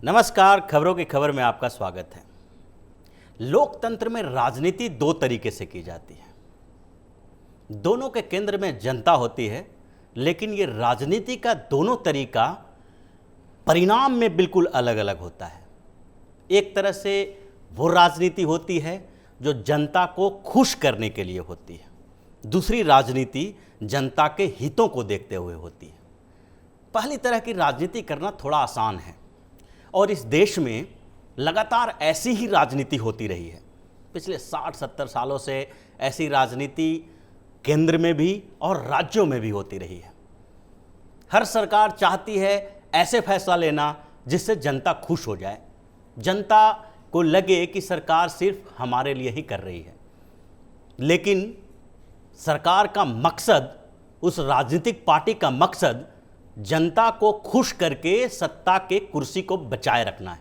नमस्कार, खबरों की खबर में आपका स्वागत है। लोकतंत्र में राजनीति दो तरीके से की जाती है। दोनों के केंद्र में जनता होती है, लेकिन ये राजनीति का दोनों तरीका परिणाम में बिल्कुल अलग अलग होता है। एक तरह से वो राजनीति होती है जो जनता को खुश करने के लिए होती है, दूसरी राजनीति जनता के हितों को देखते हुए होती है। पहली तरह की राजनीति करना थोड़ा आसान है और इस देश में लगातार ऐसी ही राजनीति होती रही है। पिछले 60-70 सालों से ऐसी राजनीति केंद्र में भी और राज्यों में भी होती रही है। हर सरकार चाहती है ऐसे फैसला लेना जिससे जनता खुश हो जाए, जनता को लगे कि सरकार सिर्फ हमारे लिए ही कर रही है। लेकिन सरकार का मकसद, उस राजनीतिक पार्टी का मकसद जनता को खुश करके सत्ता के कुर्सी को बचाए रखना है,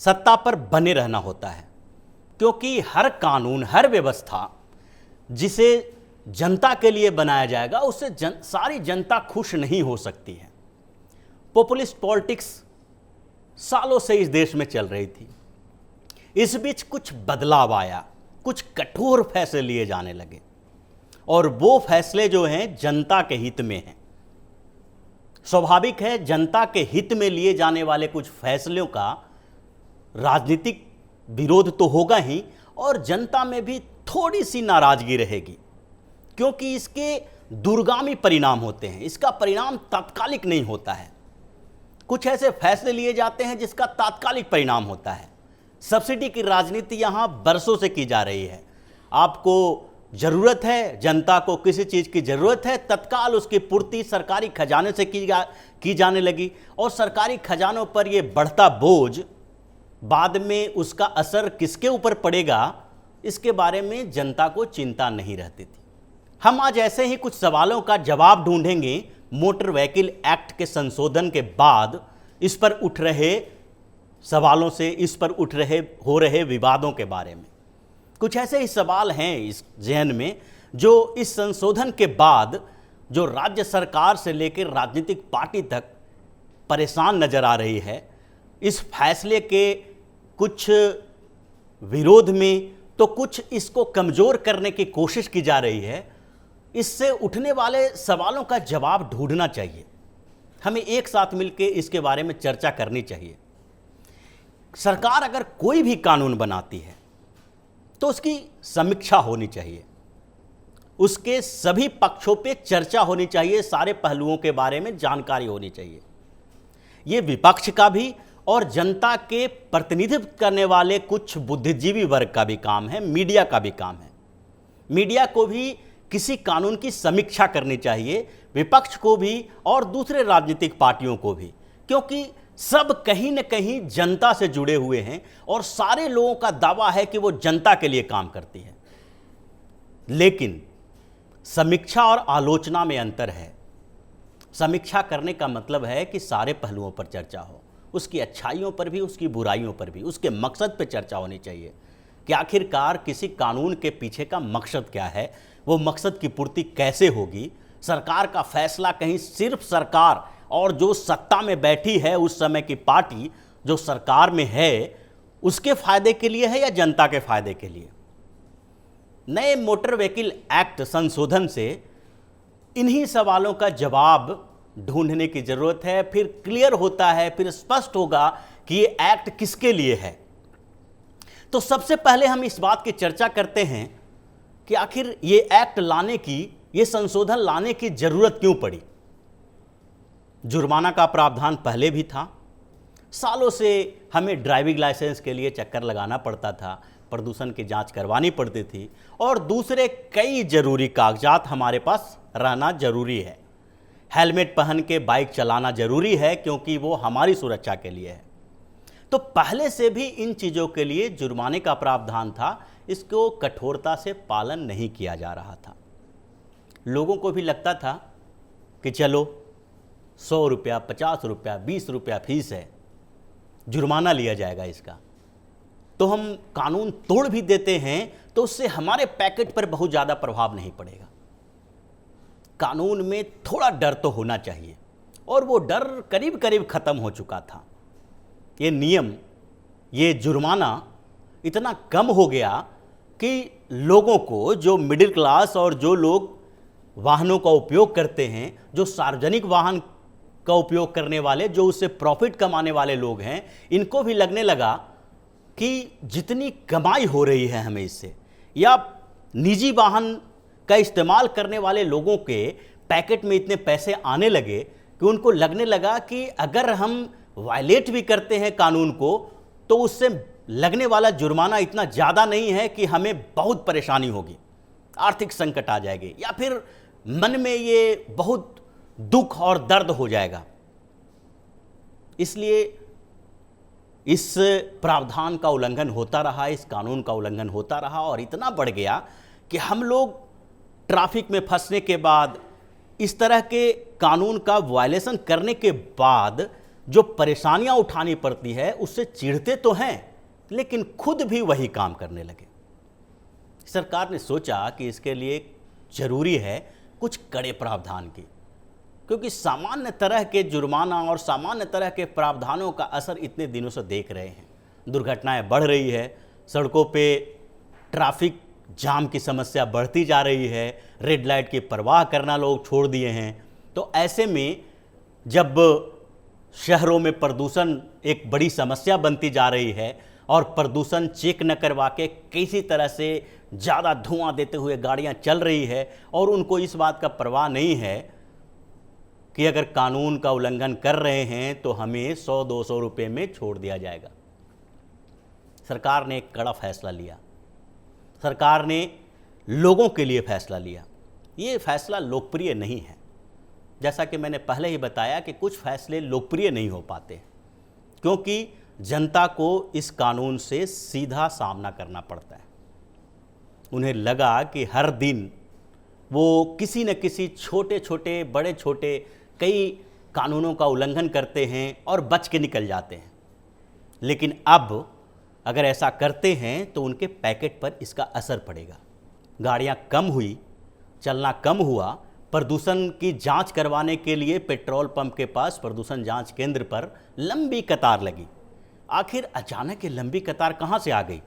सत्ता पर बने रहना होता है। क्योंकि हर कानून, हर व्यवस्था जिसे जनता के लिए बनाया जाएगा उससे सारी जनता खुश नहीं हो सकती है। पॉपुलिस्ट पॉलिटिक्स सालों से इस देश में चल रही थी। इस बीच कुछ बदलाव आया, कुछ कठोर फैसले लिए जाने लगे और वो फैसले जो हैं जनता के हित में हैं। स्वाभाविक है, जनता के हित में लिए जाने वाले कुछ फैसलों का राजनीतिक विरोध तो होगा ही और जनता में भी थोड़ी सी नाराजगी रहेगी, क्योंकि इसके दूरगामी परिणाम होते हैं। इसका परिणाम तात्कालिक नहीं होता है। कुछ ऐसे फैसले लिए जाते हैं जिसका तात्कालिक परिणाम होता है। सब्सिडी की राजनीति यहाँ बरसों से की जा रही है। आपको जरूरत है, जनता को किसी चीज़ की ज़रूरत है, तत्काल उसकी पूर्ति सरकारी खजाने से की जाने लगी और सरकारी खजानों पर यह बढ़ता बोझ बाद में उसका असर किसके ऊपर पड़ेगा, इसके बारे में जनता को चिंता नहीं रहती थी। हम आज ऐसे ही कुछ सवालों का जवाब ढूंढेंगे मोटर व्हीकल एक्ट के संशोधन के बाद इस पर उठ रहे सवालों से, इस पर हो रहे विवादों के बारे में। कुछ ऐसे ही सवाल हैं इस जहन में जो इस संशोधन के बाद जो राज्य सरकार से लेकर राजनीतिक पार्टी तक परेशान नजर आ रही है। इस फैसले के कुछ विरोध में तो कुछ इसको कमज़ोर करने की कोशिश की जा रही है। इससे उठने वाले सवालों का जवाब ढूंढना चाहिए। हमें एक साथ मिलकर इसके बारे में चर्चा करनी चाहिए। सरकार अगर कोई भी कानून बनाती है तो उसकी समीक्षा होनी चाहिए, उसके सभी पक्षों पे चर्चा होनी चाहिए, सारे पहलुओं के बारे में जानकारी होनी चाहिए। ये विपक्ष का भी और जनता के प्रतिनिधित्व करने वाले कुछ बुद्धिजीवी वर्ग का भी काम है, मीडिया का भी काम है। मीडिया को भी किसी कानून की समीक्षा करनी चाहिए, विपक्ष को भी और दूसरे राजनीतिक पार्टियों को भी, क्योंकि सब कहीं न कहीं जनता से जुड़े हुए हैं और सारे लोगों का दावा है कि वो जनता के लिए काम करती है। लेकिन समीक्षा और आलोचना में अंतर है। समीक्षा करने का मतलब है कि सारे पहलुओं पर चर्चा हो, उसकी अच्छाइयों पर भी, उसकी बुराइयों पर भी, उसके मकसद पर चर्चा होनी चाहिए कि आखिरकार किसी कानून के पीछे का मकसद क्या है, वो मकसद की पूर्ति कैसे होगी। सरकार का फैसला कहीं सिर्फ सरकार और जो सत्ता में बैठी है उस समय की पार्टी जो सरकार में है उसके फायदे के लिए है या जनता के फायदे के लिए। नए मोटर व्हीकल एक्ट संशोधन से इन्हीं सवालों का जवाब ढूंढने की जरूरत है। फिर क्लियर होता है, फिर स्पष्ट होगा कि ये एक्ट किसके लिए है। तो सबसे पहले हम इस बात की चर्चा करते हैं कि आखिर ये एक्ट लाने की, ये संशोधन लाने की जरूरत क्यों पड़ी। जुर्माना का प्रावधान पहले भी था। सालों से हमें ड्राइविंग लाइसेंस के लिए चक्कर लगाना पड़ता था, प्रदूषण की जांच करवानी पड़ती थी और दूसरे कई जरूरी कागजात हमारे पास रहना जरूरी है। हेलमेट पहन के बाइक चलाना जरूरी है क्योंकि वो हमारी सुरक्षा के लिए है। तो पहले से भी इन चीज़ों के लिए जुर्माने का प्रावधान था, इसको कठोरता से पालन नहीं किया जा रहा था। लोगों को भी लगता था कि चलो 100 रुपया, 50 रुपया, 20 रुपया फीस है, जुर्माना लिया जाएगा इसका, तो हम कानून तोड़ भी देते हैं तो उससे हमारे पैकेट पर बहुत ज़्यादा प्रभाव नहीं पड़ेगा। कानून में थोड़ा डर तो होना चाहिए और वो डर करीब करीब ख़त्म हो चुका था। ये नियम, ये जुर्माना इतना कम हो गया कि लोगों को, जो मिडिल क्लास और जो लोग वाहनों का उपयोग करते हैं, जो सार्वजनिक वाहन का उपयोग करने वाले, जो उससे प्रॉफिट कमाने वाले लोग हैं, इनको भी लगने लगा कि जितनी कमाई हो रही है हमें इससे, या निजी वाहन का इस्तेमाल करने वाले लोगों के पैकेट में इतने पैसे आने लगे कि उनको लगने लगा कि अगर हम वायलेट भी करते हैं कानून को तो उससे लगने वाला जुर्माना इतना ज़्यादा नहीं है कि हमें बहुत परेशानी होगी, आर्थिक संकट आ जाएगी, या फिर मन में ये बहुत दुख और दर्द हो जाएगा। इसलिए इस प्रावधान का उल्लंघन होता रहा, इस कानून का उल्लंघन होता रहा और इतना बढ़ गया कि हम लोग ट्रैफिक में फंसने के बाद, इस तरह के कानून का वायलेशन करने के बाद जो परेशानियां उठानी पड़ती है उससे चिढ़ते तो हैं, लेकिन खुद भी वही काम करने लगे। सरकार ने सोचा कि इसके लिए जरूरी है कुछ कड़े प्रावधान की, क्योंकि सामान्य तरह के जुर्माना और सामान्य तरह के प्रावधानों का असर इतने दिनों से देख रहे हैं। दुर्घटनाएं बढ़ रही है, सड़कों पे ट्रैफिक जाम की समस्या बढ़ती जा रही है, रेड लाइट की परवाह करना लोग छोड़ दिए हैं। तो ऐसे में जब शहरों में प्रदूषण एक बड़ी समस्या बनती जा रही है और प्रदूषण चेक न करवा के किसी तरह से ज़्यादा धुआं देते हुए गाड़ियां चल रही है और उनको इस बात का परवाह नहीं है कि अगर कानून का उल्लंघन कर रहे हैं तो हमें 100-200 रुपये में छोड़ दिया जाएगा। सरकार ने एक कड़ा फैसला लिया, सरकार ने लोगों के लिए फैसला लिया। ये फैसला लोकप्रिय नहीं है, जैसा कि मैंने पहले ही बताया कि कुछ फैसले लोकप्रिय नहीं हो पाते क्योंकि जनता को इस कानून से सीधा सामना करना पड़ता है। उन्हें लगा कि हर दिन वो किसी न किसी छोटे छोटे बड़े छोटे कई कानूनों का उल्लंघन करते हैं और बच के निकल जाते हैं, लेकिन अब अगर ऐसा करते हैं तो उनके पैकेट पर इसका असर पड़ेगा। गाड़ियां कम हुई, चलना कम हुआ, प्रदूषण की जांच करवाने के लिए पेट्रोल पंप के पास प्रदूषण जांच केंद्र पर लंबी कतार लगी। आखिर अचानक ये लंबी कतार कहाँ से आ गई?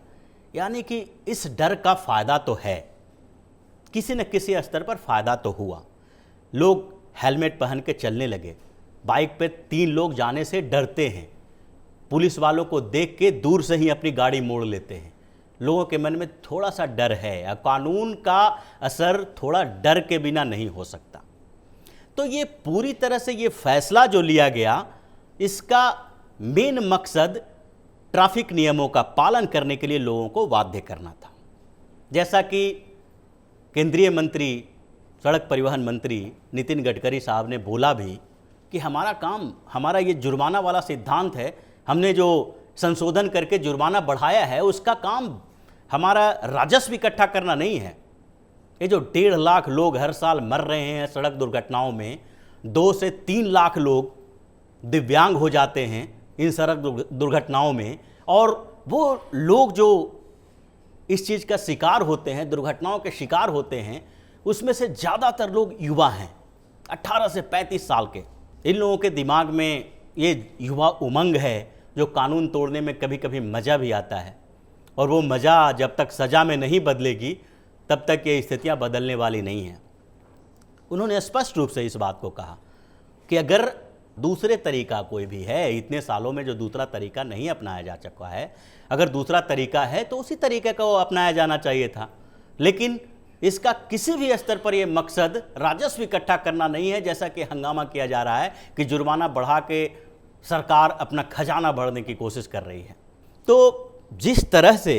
यानी कि इस डर का फ़ायदा तो है, किसी न किसी स्तर पर फ़ायदा तो हुआ। लोग हेलमेट पहन के चलने लगे, बाइक पे 3 लोग जाने से डरते हैं, पुलिस वालों को देख के दूर से ही अपनी गाड़ी मोड़ लेते हैं। लोगों के मन में थोड़ा सा डर है, कानून का असर थोड़ा डर के बिना नहीं हो सकता। तो ये पूरी तरह से ये फैसला जो लिया गया, इसका मेन मकसद ट्रैफिक नियमों का पालन करने के लिए लोगों को बाध्य करना था। जैसा कि केंद्रीय मंत्री, सड़क परिवहन मंत्री नितिन गडकरी साहब ने बोला भी कि हमारा ये जुर्माना वाला सिद्धांत है, हमने जो संशोधन करके जुर्माना बढ़ाया है उसका काम हमारा राजस्व इकट्ठा करना नहीं है। ये जो 1.5 लाख लोग हर साल मर रहे हैं सड़क दुर्घटनाओं में, 2 से 3 लाख लोग दिव्यांग हो जाते हैं इन सड़क दुर्घटनाओं में, और वो लोग जो इस चीज़ का शिकार होते हैं, दुर्घटनाओं के शिकार होते हैं, उसमें से ज़्यादातर लोग युवा हैं, 18 से 35 साल के। इन लोगों के दिमाग में ये युवा उमंग है जो कानून तोड़ने में कभी कभी मज़ा भी आता है, और वो मज़ा जब तक सज़ा में नहीं बदलेगी तब तक ये स्थितियाँ बदलने वाली नहीं हैं। उन्होंने स्पष्ट रूप से इस बात को कहा कि अगर दूसरे तरीका कोई भी है, इतने सालों में जो दूसरा तरीका नहीं अपनाया जा चुका है, अगर दूसरा तरीका है तो उसी तरीके को अपनाया जाना चाहिए था। लेकिन इसका किसी भी स्तर पर यह मकसद राजस्व इकट्ठा करना नहीं है, जैसा कि हंगामा किया जा रहा है कि जुर्माना बढ़ा के सरकार अपना खजाना भरने की कोशिश कर रही है। तो जिस तरह से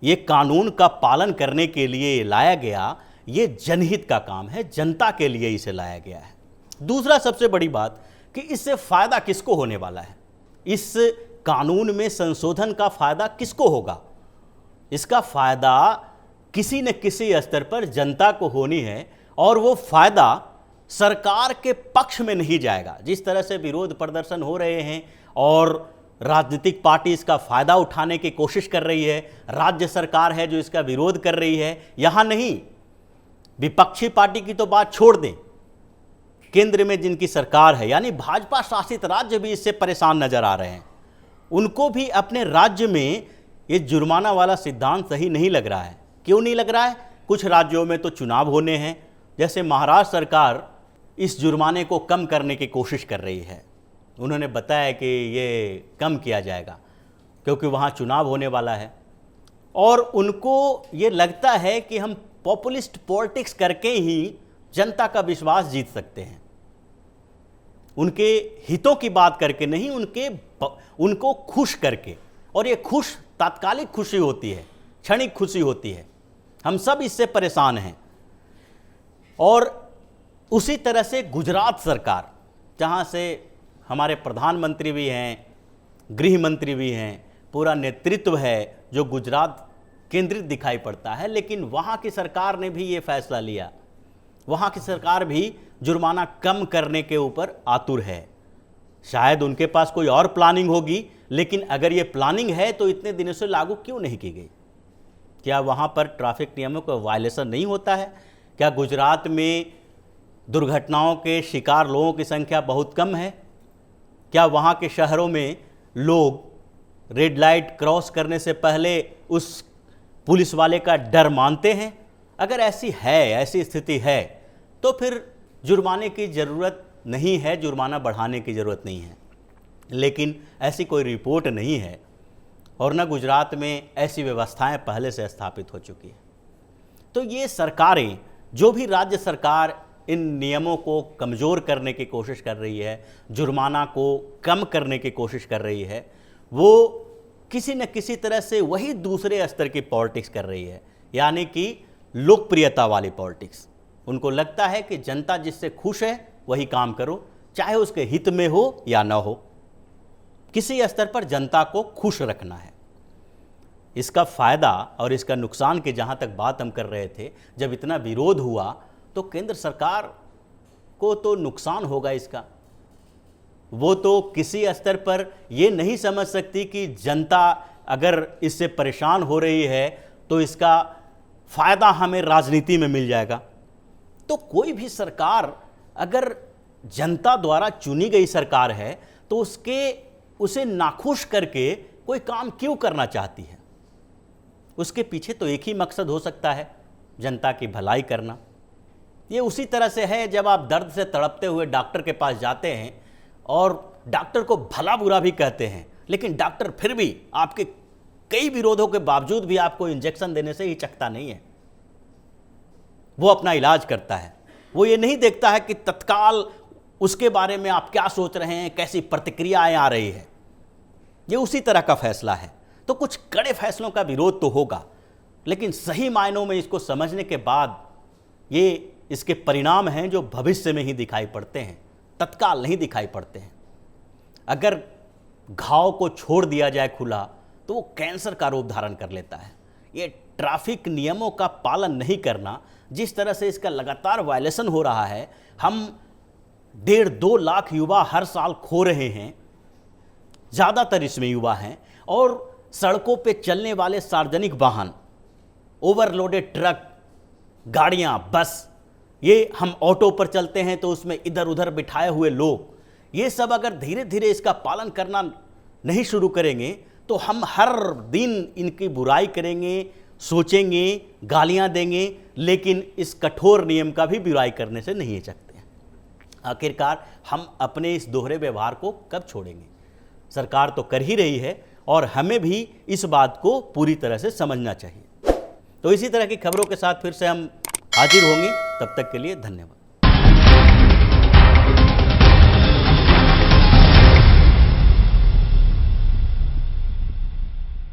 ये कानून का पालन करने के लिए लाया गया, ये जनहित का काम है, जनता के लिए इसे लाया गया है। दूसरा सबसे बड़ी बात कि इससे फ़ायदा किसको होने वाला है, इस कानून में संशोधन का फ़ायदा किसको होगा? इसका फ़ायदा किसी न किसी स्तर पर जनता को होनी है, और वो फ़ायदा सरकार के पक्ष में नहीं जाएगा। जिस तरह से विरोध प्रदर्शन हो रहे हैं और राजनीतिक पार्टी इसका फ़ायदा उठाने की कोशिश कर रही है, राज्य सरकार है जो इसका विरोध कर रही है, यहाँ नहीं, विपक्षी पार्टी की तो बात छोड़ दें, केंद्र में जिनकी सरकार है यानी भाजपा शासित राज्य भी इससे परेशान नजर आ रहे हैं। उनको भी अपने राज्य में ये जुर्माना वाला सिद्धांत सही नहीं लग रहा है। क्यों नहीं लग रहा है? कुछ राज्यों में तो चुनाव होने हैं, जैसे महाराष्ट्र सरकार इस जुर्माने को कम करने की कोशिश कर रही है। उन्होंने बताया कि ये कम किया जाएगा क्योंकि वहाँ चुनाव होने वाला है, और उनको ये लगता है कि हम पॉपुलिस्ट पॉलिटिक्स करके ही जनता का विश्वास जीत सकते हैं। उनके हितों की बात करके नहीं, उनको खुश करके। और ये खुश तात्कालिक खुशी होती है, क्षणिक खुशी होती है। हम सब इससे परेशान हैं। और उसी तरह से गुजरात सरकार, जहाँ से हमारे प्रधानमंत्री भी हैं, गृह मंत्री भी हैं, पूरा नेतृत्व है जो गुजरात केंद्रित दिखाई पड़ता है, लेकिन वहाँ की सरकार ने भी ये फैसला लिया। वहाँ की सरकार भी जुर्माना कम करने के ऊपर आतुर है। शायद उनके पास कोई और प्लानिंग होगी, लेकिन अगर ये प्लानिंग है तो इतने दिनों से लागू क्यों नहीं की गई? क्या वहाँ पर ट्रैफिक नियमों का वायलेशन नहीं होता है? क्या गुजरात में दुर्घटनाओं के शिकार लोगों की संख्या बहुत कम है? क्या वहाँ के शहरों में लोग रेड लाइट क्रॉस करने से पहले उस पुलिस वाले का डर मानते हैं? अगर ऐसी स्थिति है तो फिर जुर्माने की ज़रूरत नहीं है, जुर्माना बढ़ाने की ज़रूरत नहीं है। लेकिन ऐसी कोई रिपोर्ट नहीं है, और न गुजरात में ऐसी व्यवस्थाएं पहले से स्थापित हो चुकी है। तो ये सरकारें, जो भी राज्य सरकार इन नियमों को कमज़ोर करने की कोशिश कर रही है, जुर्माना को कम करने की कोशिश कर रही है, वो किसी न किसी तरह से वही दूसरे स्तर की पॉलिटिक्स कर रही है, यानी कि लोकप्रियता वाली पॉलिटिक्स। उनको लगता है कि जनता जिससे खुश है वही काम करो, चाहे उसके हित में हो या ना हो। किसी स्तर पर जनता को खुश रखना है। इसका फ़ायदा और इसका नुकसान की जहाँ तक बात हम कर रहे थे, जब इतना विरोध हुआ तो केंद्र सरकार को तो नुकसान होगा इसका। वो तो किसी स्तर पर ये नहीं समझ सकती कि जनता अगर इससे परेशान हो रही है तो इसका फ़ायदा हमें राजनीति में मिल जाएगा। तो कोई भी सरकार अगर जनता द्वारा चुनी गई सरकार है तो उसे नाखुश करके कोई काम क्यों करना चाहती है? उसके पीछे तो एक ही मकसद हो सकता है, जनता की भलाई करना। ये उसी तरह से है जब आप दर्द से तड़पते हुए डॉक्टर के पास जाते हैं और डॉक्टर को भला बुरा भी कहते हैं, लेकिन डॉक्टर फिर भी आपके कई विरोधों के बावजूद भी आपको इंजेक्शन देने से हिचकता नहीं है। वो अपना इलाज करता है। वो ये नहीं देखता है कि तत्काल उसके बारे में आप क्या सोच रहे हैं, कैसी प्रतिक्रियाएं आ रही है। ये उसी तरह का फैसला है। तो कुछ कड़े फैसलों का विरोध तो होगा, लेकिन सही मायनों में इसको समझने के बाद ये इसके परिणाम हैं जो भविष्य में ही दिखाई पड़ते हैं, तत्काल नहीं दिखाई पड़ते हैं। अगर घाव को छोड़ दिया जाए खुला तो वो कैंसर का रूप धारण कर लेता है। ये ट्रैफिक नियमों का पालन नहीं करना, जिस तरह से इसका लगातार वायलेशन हो रहा है, हम 1.5-2 लाख युवा हर साल खो रहे हैं, ज़्यादातर इसमें युवा हैं। और सड़कों पे चलने वाले सार्वजनिक वाहन, ओवरलोडेड ट्रक, गाड़ियाँ, बस, ये हम ऑटो पर चलते हैं तो उसमें इधर उधर बिठाए हुए लोग, ये सब अगर धीरे धीरे इसका पालन करना नहीं शुरू करेंगे तो हम हर दिन इनकी बुराई करेंगे, सोचेंगे, गालियां देंगे, लेकिन इस कठोर नियम का भी बुराई करने से नहीं हिचकते हैं। आखिरकार हम अपने इस दोहरे व्यवहार को कब छोड़ेंगे? सरकार तो कर ही रही है और हमें भी इस बात को पूरी तरह से समझना चाहिए। तो इसी तरह की खबरों के साथ फिर से हम हाजिर होंगे। तब तक के लिए धन्यवाद।